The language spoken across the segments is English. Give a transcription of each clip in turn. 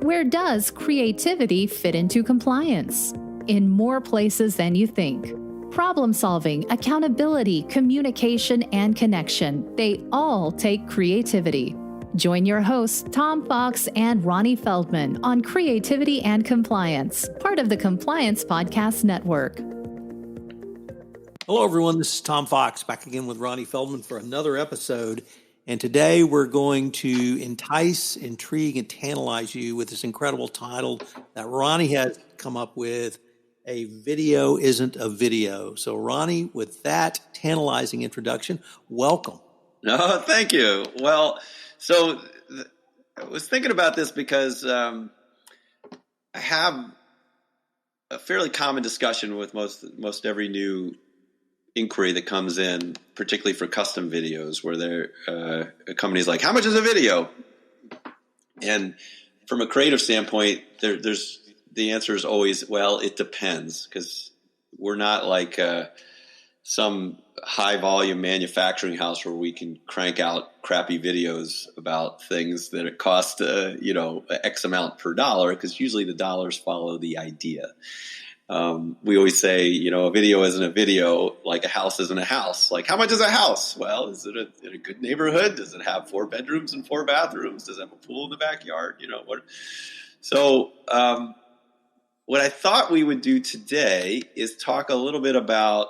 Where does creativity fit into compliance? In more places than you think. Problem solving, accountability, communication, and connection, they all take creativity. Join your hosts, Tom Fox and Ronnie Feldman, on Creativity and Compliance, part of the Compliance Podcast Network. Hello, everyone. This is Tom Fox, back again with Ronnie Feldman for another episode. And today we're going to entice, intrigue, and tantalize you with this incredible title that Ronnie has come up with, A Video Isn't a Video. So, Ronnie, with that tantalizing introduction, welcome. No, thank you. Well, so I was thinking about this because I have a fairly common discussion with most every new inquiry that comes in, particularly for custom videos, where a company's like, "How much is a video?" And from a creative standpoint, there's the answer is always, well, it depends, because we're not like some high volume manufacturing house where we can crank out crappy videos about things that it cost, X amount per dollar, because usually the dollars follow the idea. We always say, a video isn't a video, like a house isn't a house. Like, how much is a house? Well, is it in a good neighborhood? Does it have 4 bedrooms and 4 bathrooms? Does it have a pool in the backyard? So what I thought we would do today is talk a little bit about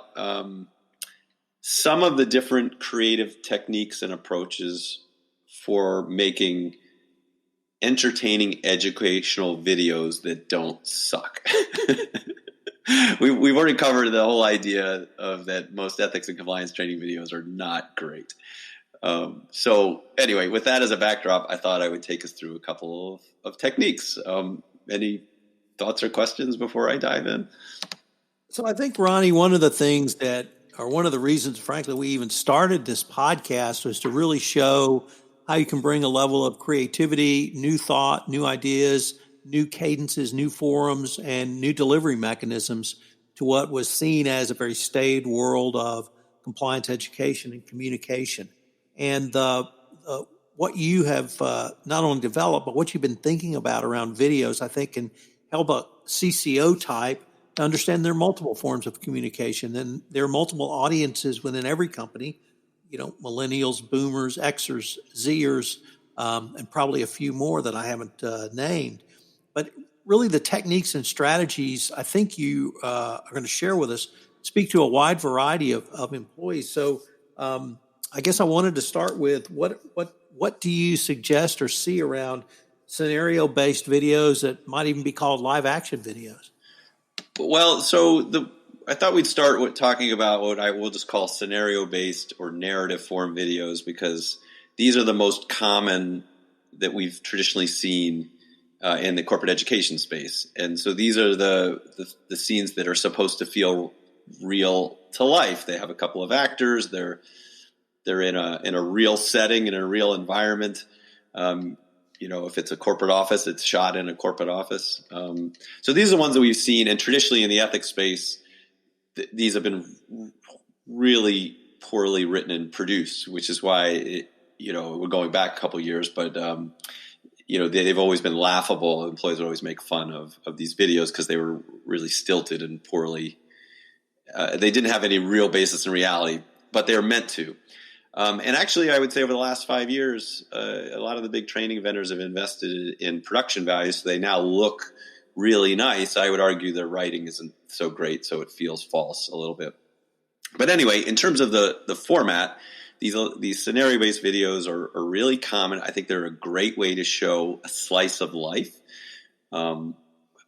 some of the different creative techniques and approaches for making entertaining educational videos that don't suck. We've already covered the whole idea of that most ethics and compliance training videos are not great. So anyway, with that as a backdrop, I thought I would take us through a couple of techniques. Any thoughts or questions before I dive in? So I think, Ronnie, one of the reasons, frankly, we even started this podcast was to really show how you can bring a level of creativity, new thought, new ideas, new cadences, new forums, and new delivery mechanisms to what was seen as a very staid world of compliance education and communication. And what you have not only developed, but what you've been thinking about around videos, I think can help a CCO type to understand there are multiple forms of communication, and there are multiple audiences within every company, millennials, boomers, Xers, Zers, and probably a few more that I haven't named. But really the techniques and strategies I think you are going to share with us speak to a wide variety of employees. So I guess I wanted to start with what do you suggest or see around scenario-based videos that might even be called live action videos? Well, I thought we'd start with talking about what I will just call scenario-based or narrative form videos, because these are the most common that we've traditionally seen in the corporate education space. And so these are the scenes that are supposed to feel real to life. They have a couple of actors. They're in a real setting, in a real environment. If it's a corporate office, it's shot in a corporate office. So these are the ones that we've seen, and traditionally in the ethics space, these have been really poorly written and produced, which is why we're going back a couple of years, but they've always been laughable. Employees would always make fun of these videos because they were really stilted and poorly. They didn't have any real basis in reality, but they were meant to. And actually, I would say over the last 5 years, a lot of the big training vendors have invested in production values, so they now look really nice. I would argue their writing isn't so great, so it feels false a little bit. But anyway, in terms of the format, these scenario-based videos are really common. I think they're a great way to show a slice of life,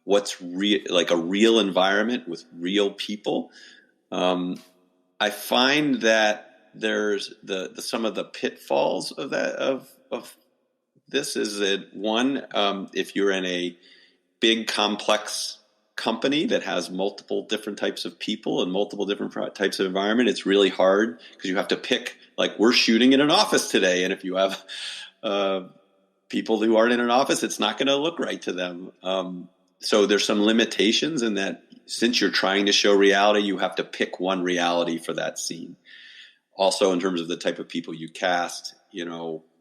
what's like a real environment with real people. I find that there's some of the pitfalls of that of this is that one, if you're in a big complex company that has multiple different types of people and multiple different types of environment, it's really hard because you have to pick, like, we're shooting in an office today, and if you have people who aren't in an office, it's not going to look right to them. So there's some limitations in that. Since you're trying to show reality, you have to pick one reality for that scene. Also, in terms of the type of people you cast,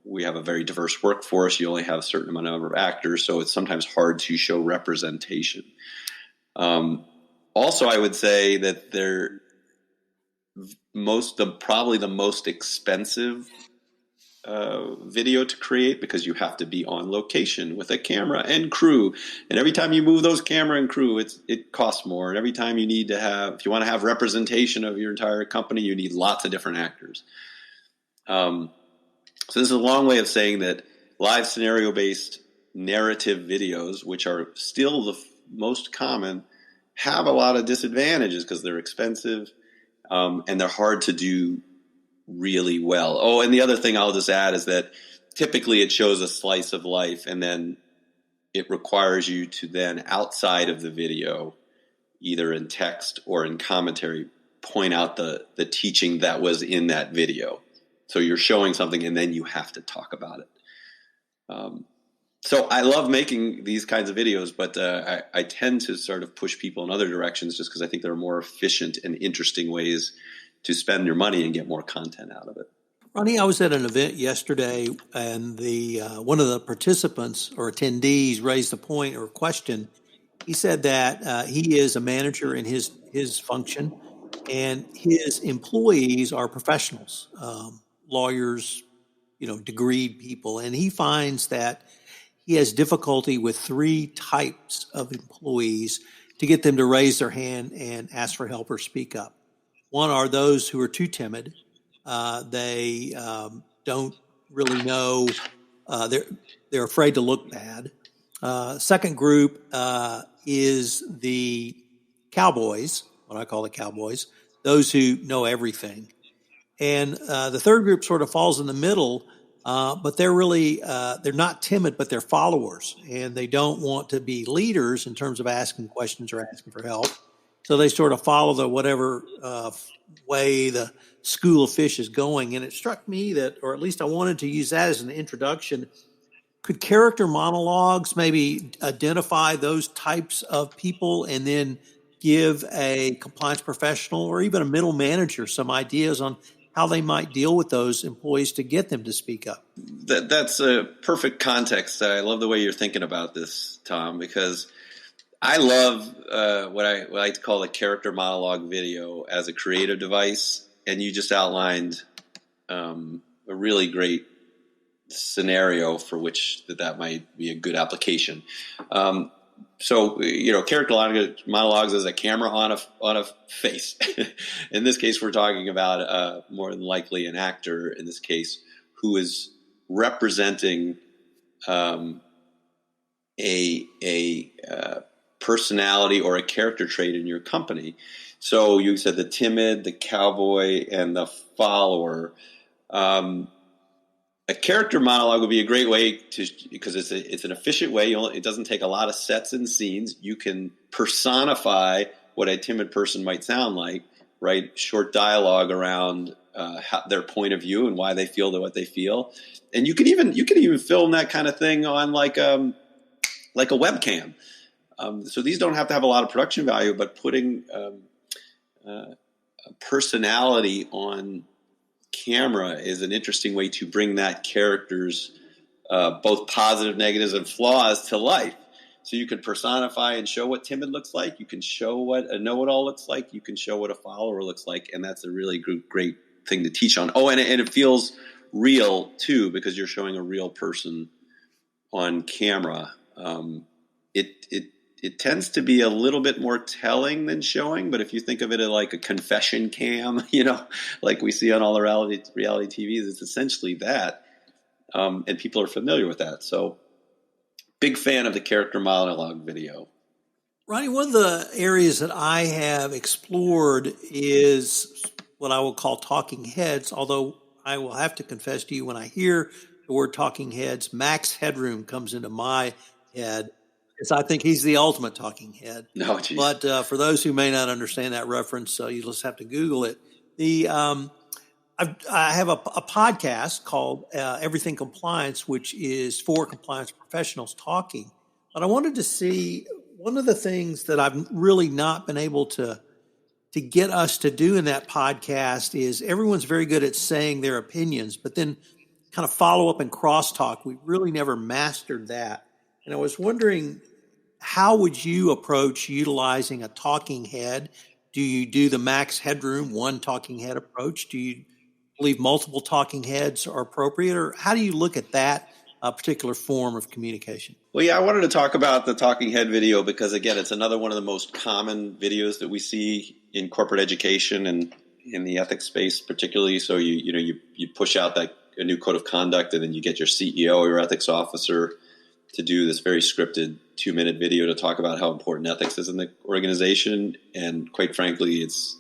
we have a very diverse workforce. You only have a certain amount of actors, so it's sometimes hard to show representation. Also, I would say that probably the most expensive video to create, because you have to be on location with a camera and crew, and every time you move those camera and crew, it costs more. And every time if you want to have representation of your entire company, you need lots of different actors. So this is a long way of saying that live scenario-based narrative videos, which are still the most common, have a lot of disadvantages because they're expensive, and they're hard to do really well. Oh, and the other thing I'll just add is that typically it shows a slice of life, and then it requires you to then, outside of the video, either in text or in commentary, point out the teaching that was in that video. So you're showing something and then you have to talk about it. So I love making these kinds of videos, but I tend to sort of push people in other directions just because I think there are more efficient and interesting ways to spend your money and get more content out of it. Ronnie, I was at an event yesterday, and one of the participants or attendees raised a point or question. He said that he is a manager in his function, and his employees are professionals, lawyers, degreed people, and he finds that he has difficulty with 3 types of employees to get them to raise their hand and ask for help or speak up. One are those who are too timid. They don't really know. They're afraid to look bad. Second group is the cowboys, what I call the cowboys, those who know everything. And the third group sort of falls in the middle, but they're really, they're not timid, but they're followers. And they don't want to be leaders in terms of asking questions or asking for help. So they sort of follow the whatever way the school of fish is going. And it struck me that, or at least I wanted to use that as an introduction, could character monologues maybe identify those types of people and then give a compliance professional or even a middle manager some ideas on how they might deal with those employees to get them to speak up? That's a perfect context. I love the way you're thinking about this, Tom, because I love what I like to call a character monologue video as a creative device. And you just outlined a really great scenario for which that might be a good application. So, character monologues is a camera on a face. In this case, we're talking about more than likely an actor, in this case, who is representing a personality or a character trait in your company. So you said the timid, the cowboy, and the follower. A character monologue would be a great way because it's an efficient way. It doesn't take a lot of sets and scenes. You can personify what a timid person might sound like, right? Short dialogue around their point of view and why they feel what they feel. And you can even film that kind of thing on like a webcam. So these don't have to have a lot of production value, but putting a personality on camera is an interesting way to bring that character's both positive, negatives, and flaws to life. So you can personify and show what timid looks like. You can show what a know-it-all looks like. You can show what a follower looks like, and that's a really great thing to teach on. Oh, and it feels real too because you're showing a real person on camera. It tends to be a little bit more telling than showing, but if you think of it like a confession cam, like we see on all the reality TVs, it's essentially that, and people are familiar with that. So, big fan of the character monologue video. Ronnie, one of the areas that I have explored is what I will call talking heads, although I will have to confess to you, when I hear the word talking heads, Max Headroom comes into my head. Yes, I think he's the ultimate talking head. No, geez. But for those who may not understand that reference, you just have to Google it. I have a podcast called Everything Compliance, which is for compliance professionals talking. But I wanted to see one of the things that I've really not been able to get us to do in that podcast is everyone's very good at saying their opinions, but then kind of follow up and crosstalk. We really never mastered that. And I was wondering, how would you approach utilizing a talking head? Do you do the max headroom, one talking head approach? Do you believe multiple talking heads are appropriate? Or how do you look at that particular form of communication? Well, yeah, I wanted to talk about the talking head video because, again, it's another one of the most common videos that we see in corporate education and in the ethics space particularly. So you push out a new code of conduct, and then you get your CEO or your ethics officer to do this very scripted 2-minute video to talk about how important ethics is in the organization. And quite frankly, it's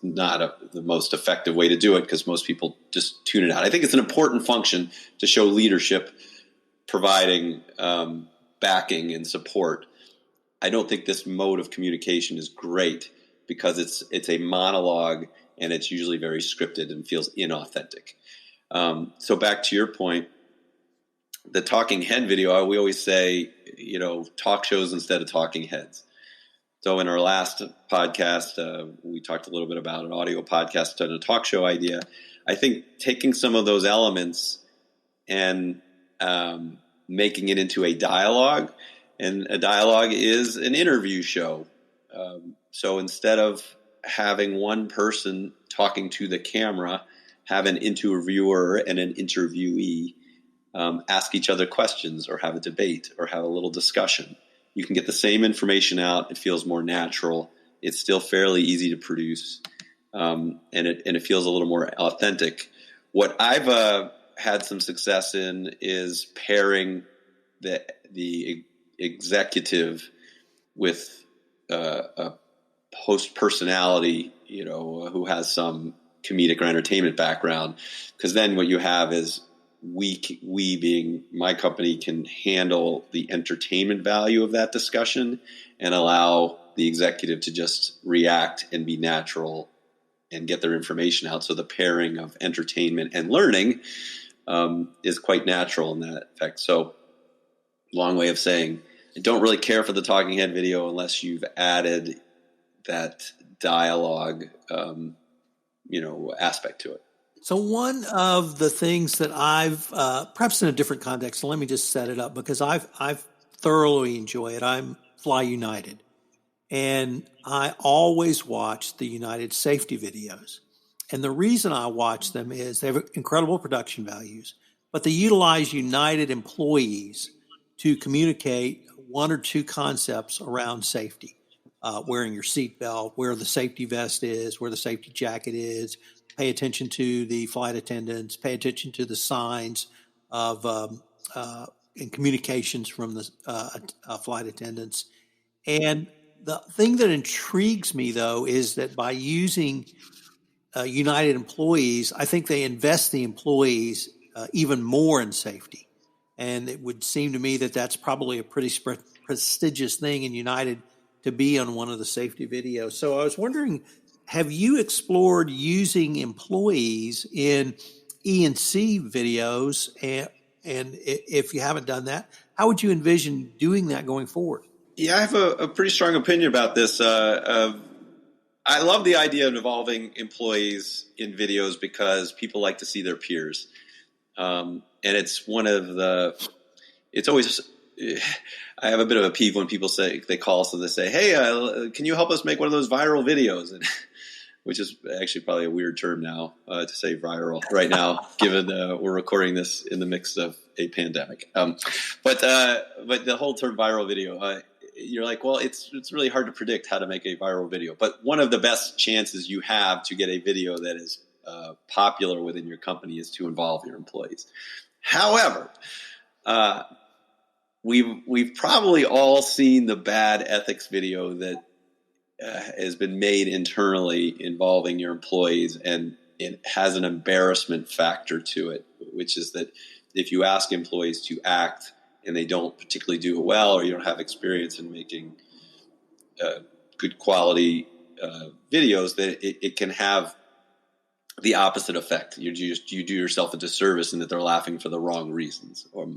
not the most effective way to do it because most people just tune it out. I think it's an important function to show leadership, providing backing and support. I don't think this mode of communication is great because it's a monologue and it's usually very scripted and feels inauthentic. So back to your point, the talking head video, we always say, talk shows instead of talking heads. So in our last podcast, we talked a little bit about an audio podcast and a talk show idea. I think taking some of those elements and making it into a dialogue, and a dialogue is an interview show. So instead of having one person talking to the camera, have an interviewer and an interviewee ask each other questions or have a debate or have a little discussion. You can get the same information out. It feels more natural. It's still fairly easy to produce, and it feels a little more authentic. What I've had some success in is pairing the executive with a host personality, who has some comedic or entertainment background, because then what you have is we being my company can handle the entertainment value of that discussion and allow the executive to just react and be natural and get their information out. So the pairing of entertainment and learning is quite natural in that effect. So long way of saying, I don't really care for the talking head video unless you've added that dialogue, aspect to it. So one of the things that I've, perhaps in a different context, so let me just set it up because I've thoroughly enjoy it. I'm Fly United, and I always watch the United safety videos. And the reason I watch them is they have incredible production values, but they utilize United employees to communicate one or two concepts around safety. Wearing your seatbelt, where the safety vest is, where the safety jacket is, pay attention to the flight attendants, pay attention to the signs of and communications from the flight attendants. And the thing that intrigues me, though, is that by using United employees, I think they invest the employees even more in safety. And it would seem to me that that's probably a pretty prestigious thing in United to be on one of the safety videos. So I was wondering, have you explored using employees in E&C videos? And if you haven't done that, how would you envision doing that going forward? Yeah, I have a pretty strong opinion about this. I love the idea of involving employees in videos because people like to see their peers. And it's it's always, I have a bit of a peeve when people they call us and they say, hey, can you help us make one of those viral videos? And which is actually probably a weird term now to say viral right now, given we're recording this in the midst of a pandemic. But the whole term viral video, you're like, well, it's really hard to predict how to make a viral video. But one of the best chances you have to get a video that is popular within your company is to involve your employees. However, we've probably all seen the bad ethics video that has been made internally involving your employees, and it has an embarrassment factor to it, which is that if you ask employees to act and they don't particularly do it well, or you don't have experience in making good quality videos, that it can have the opposite effect. You do yourself a disservice in that they're laughing for the wrong reasons, or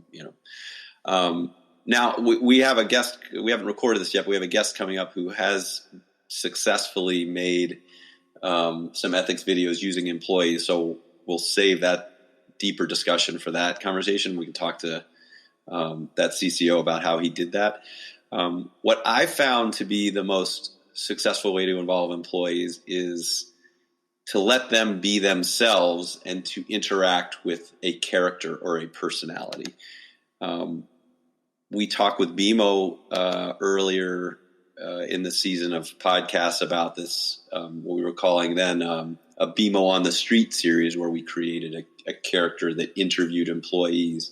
Now we have a guest. We haven't recorded this yet, but we have a guest coming up who has successfully made some ethics videos using employees. So we'll save that deeper discussion for that conversation. We can talk to that CCO about how he did that. What I found to be the most successful way to involve employees is to let them be themselves and to interact with a character or a personality. We talked with BMO earlier in the season of podcasts about this, what we were calling then a BMO on the Street series, where we created a character that interviewed employees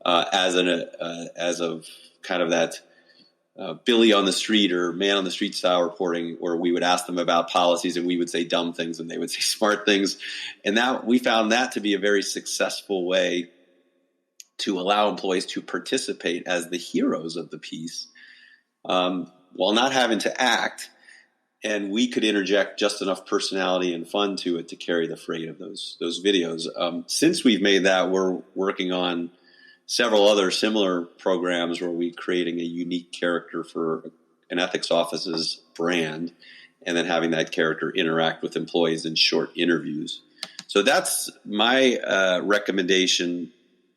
as of kind of that Billy on the street or man on the street style reporting, where we would ask them about policies and we would say dumb things and they would say smart things. And that we found that to be a very successful way to allow employees to participate as the heroes of the piece, while not having to act. And we could interject just enough personality and fun to it to carry the freight of those videos. Since we've made that, we're working on several other similar programs where we're creating a unique character for an ethics office's brand, and then having that character interact with employees in short interviews. So that's my recommendation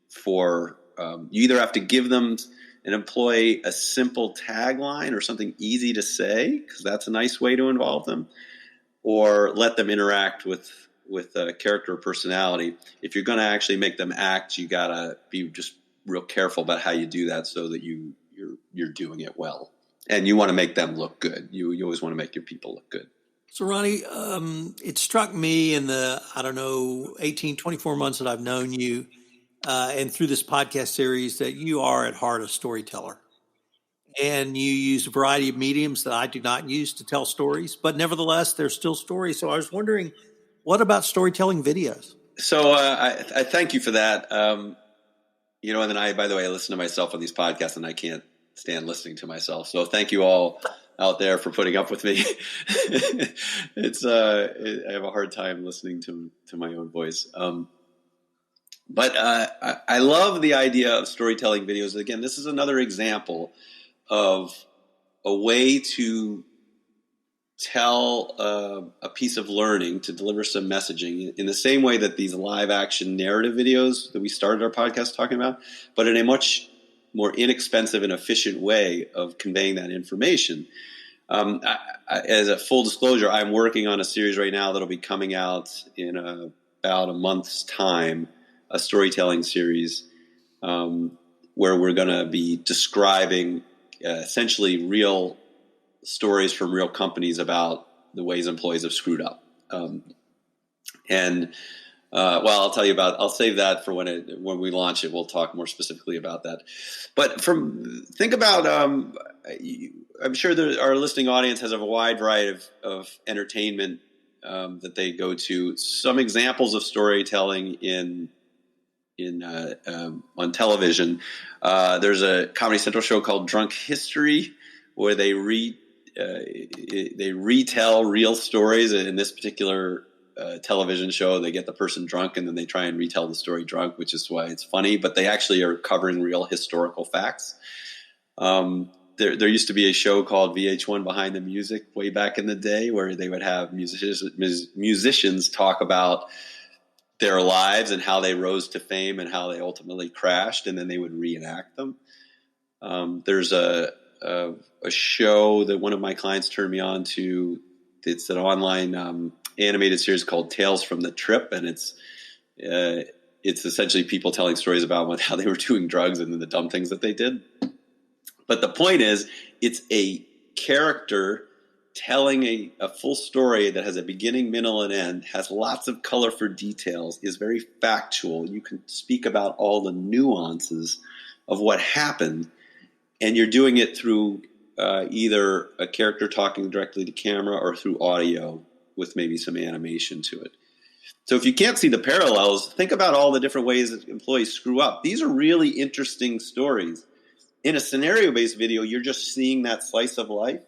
for you either have to give them an employee a simple tagline or something easy to say, because that's a nice way to involve them, or let them interact with a character or personality. If you're going to actually make them act, you got to be just real careful about how you do that so that you're doing it well. And you want to make them look good. You always want to make your people look good. So, Ronnie, it struck me in the, 18, 24 months that I've known you and through this podcast series that you are at heart a storyteller. And you use a variety of mediums that I do not use to tell stories, but nevertheless, they're still stories. So I was wondering, what about storytelling videos? So I thank you for that. And then by the way, I listen to myself on these podcasts and I can't stand listening to myself. So thank you all out there for putting up with me. I have a hard time listening to my own voice. But I love the idea of storytelling videos. Again, this is another example of a way to tell a piece of learning, to deliver some messaging in the same way that these live action narrative videos that we started our podcast talking about, but in a much more inexpensive and efficient way of conveying that information. As a full disclosure, I'm working on a series right now that'll be coming out in about a month's time, a storytelling series where we're going to be describing essentially real stories from real companies about the ways employees have screwed up. I'll tell you I'll save that for when we launch it. We'll talk more specifically about that. But think about, I'm sure our listening audience has a wide variety of entertainment that they go to. Some examples of storytelling on television. There's a Comedy Central show called Drunk History, where they retell real stories. In this particular television show, they get the person drunk and then they try and retell the story drunk, which is why it's funny. But they actually are covering real historical facts. There used to be a show called VH1 Behind the Music way back in the day, where they would have musicians talk about their lives and how they rose to fame and how they ultimately crashed, and then they would reenact them. There's a show that one of my clients turned me on to. It's an online animated series called Tales from the Trip, and it's essentially people telling stories about how they were doing drugs and then the dumb things that they did. But the point is, it's a character telling a full story that has a beginning, middle, and end, has lots of color for details, is very factual. You can speak about all the nuances of what happened, and you're doing it through either a character talking directly to camera or through audio with maybe some animation to it. So if you can't see the parallels, think about all the different ways that employees screw up. These are really interesting stories. In a scenario-based video, you're just seeing that slice of life.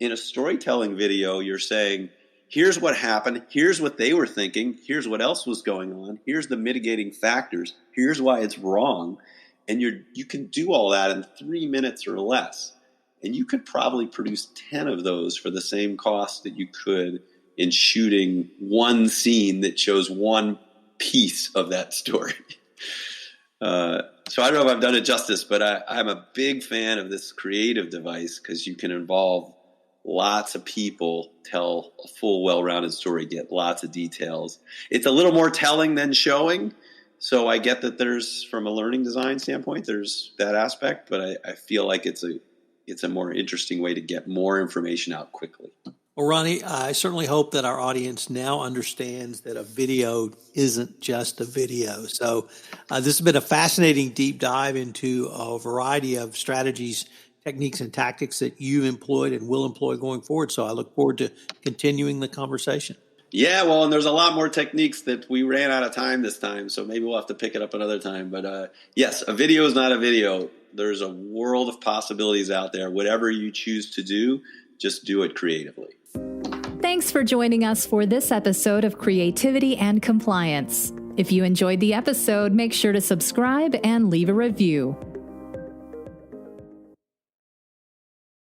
In a storytelling video, you're saying, here's what happened, here's what they were thinking, here's what else was going on, here's the mitigating factors, here's why it's wrong. And you can do all that in 3 minutes or less. And you could probably produce 10 of those for the same cost that you could in shooting one scene that shows one piece of that story. So I don't know if I've done it justice, but I'm a big fan of this creative device because you can involve lots of people, tell a full, well-rounded story, get lots of details. It's a little more telling than showing. So I get that there's, from a learning design standpoint, there's that aspect, but I feel like it's a more interesting way to get more information out quickly. Well, Ronnie, I certainly hope that our audience now understands that a video isn't just a video. So this has been a fascinating deep dive into a variety of strategies, techniques, and tactics that you've employed and will employ going forward. So I look forward to continuing the conversation. Yeah, well, and there's a lot more techniques that we ran out of time this time, so maybe we'll have to pick it up another time. But yes, a video is not a video. There's a world of possibilities out there. Whatever you choose to do, just do it creatively. Thanks for joining us for this episode of Creativity and Compliance. If you enjoyed the episode, make sure to subscribe and leave a review.